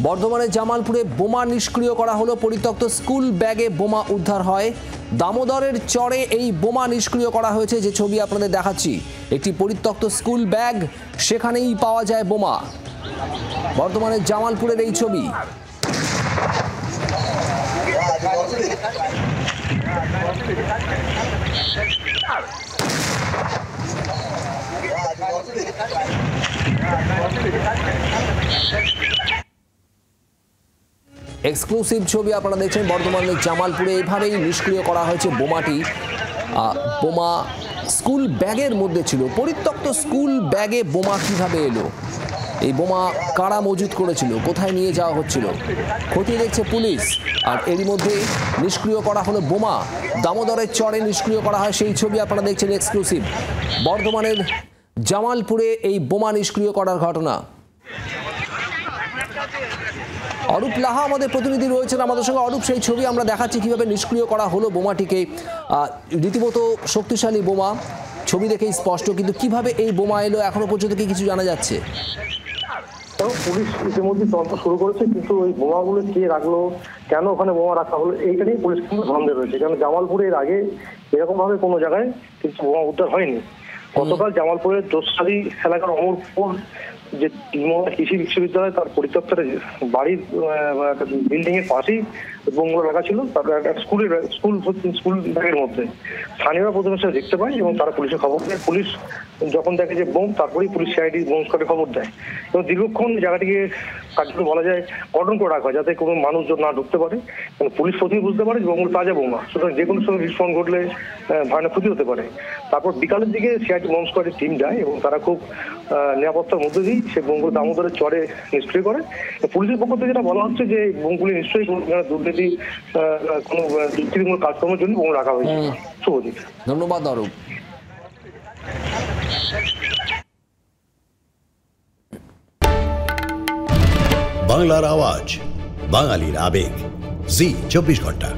বর্ধমানের জামালপুরে বোমা নিষ্ক্রিয় করা হলো। পরিত্যক্ত স্কুল ব্যাগে বোমা উদ্ধার হয়। দামোদরের চরে এই বোমা নিষ্ক্রিয় করা হয়েছে, যে ছবি আপনাদের দেখাচ্ছি। একটি পরিত্যক্ত স্কুল ব্যাগ, সেখানেই পাওয়া যায় বোমা। বর্ধমানের জামালপুরের এই ছবি। এক্সক্লুসিভ ছবি আপনারা দেখছেন। বর্ধমানের জামালপুরে এইভাবেই নিষ্ক্রিয় করা হয়েছে বোমাটি। বোমা স্কুল ব্যাগের মধ্যে ছিল। পরিত্যক্ত স্কুল ব্যাগে বোমা কিভাবে এলো, এই বোমা কারা মজুত করেছিল, কোথায় নিয়ে যাওয়া হচ্ছিল, খতিয়ে দেখছে পুলিশ। আর এরই মধ্যে নিষ্ক্রিয় করা হলো বোমা। দামোদরের চরে নিষ্ক্রিয় করা হয়, সেই ছবি আপনারা দেখছেন এক্সক্লুসিভ। বর্ধমানের জামালপুরে এই বোমা নিষ্ক্রিয় করার ঘটনা। অরূপ লাহা আমাদের প্রতিনিধি রয়েছেন আমাদের সঙ্গে। অরূপ, সেই ছবি আমরা দেখাচ্ছি কিভাবে নিষ্ক্রিয় করা হলো বোমাটিকে। রীতিমতো শক্তিশালী বোমা, ছবি দেখেই স্পষ্ট, কিন্তু কিভাবে এই বোমা এলো এখনো পর্যন্ত কি কিছু জানা যাচ্ছে? পুলিশ ইতিমধ্যে তদন্ত শুরু করেছে, কিন্তু ওই বোমাগুলো কে রাখলো, কেন ওখানে বোমা রাখা হলো, এইটা নিয়ে পুলিশ কিন্তু ধন্দে রয়েছে। কারণ জামালপুরের আগে এরকম ভাবে কোনো জায়গায় কিন্তু বোমা উদ্ধার হয়নি। গতকাল জামালপুরের দোষালী এলাকার অমরপুর যে কৃষি বিশ্ববিদ্যালয়, তার পরিত্যক্ত বাড়ির বিল্ডিং এর পাশেই বোমগুলো রাখা ছিল। তারপর একটা স্কুল ব্যাগের মধ্যে স্থানীয়রা প্রথমে সেটা দেখতে পায় এবং তারা পুলিশে খবর দেয়। পুলিশ যখন দেখে যে বোম, তারপরেই পুলিশ সিআইডি বোম স্কোয়াডে খবর দেয় এবং দীর্ঘক্ষণ জায়গাটিকে কার্যত বলা যায় কর্ডন করে রাখা হয়, যাতে কোনো মানুষজন না ঢুকতে পারে। পুলিশ প্রথমে বুঝতে পারে যে বোমগুলো তাজা বোমা, সুতরাং যে কোনো সময় বিস্ফোরণ ঘটলে ভয়ানক ক্ষতি হতে পারে। তারপর বিকালের দিকে সিআইডি বোম স্কোয়াডের টিম যায় এবং তারা খুব নিরাপত্তার মধ্যে দিয়ে সেই বোমগুলো দামোদরের চরে নিষ্ক্রিয় করে। পুলিশের পক্ষ থেকে যেটা বলা হচ্ছে যে বোমগুলি নিশ্চয়ই কোনো দুর্নীতি, কোনো দুর্নীতিমূলক কাজকর্মের জন্য বোম রাখা হয়েছে। শুভজিৎ, ধন্যবাদ অরূপ। বাংলার আওয়াজ, বাঙালির আবেগ, জি 24 ঘন্টা।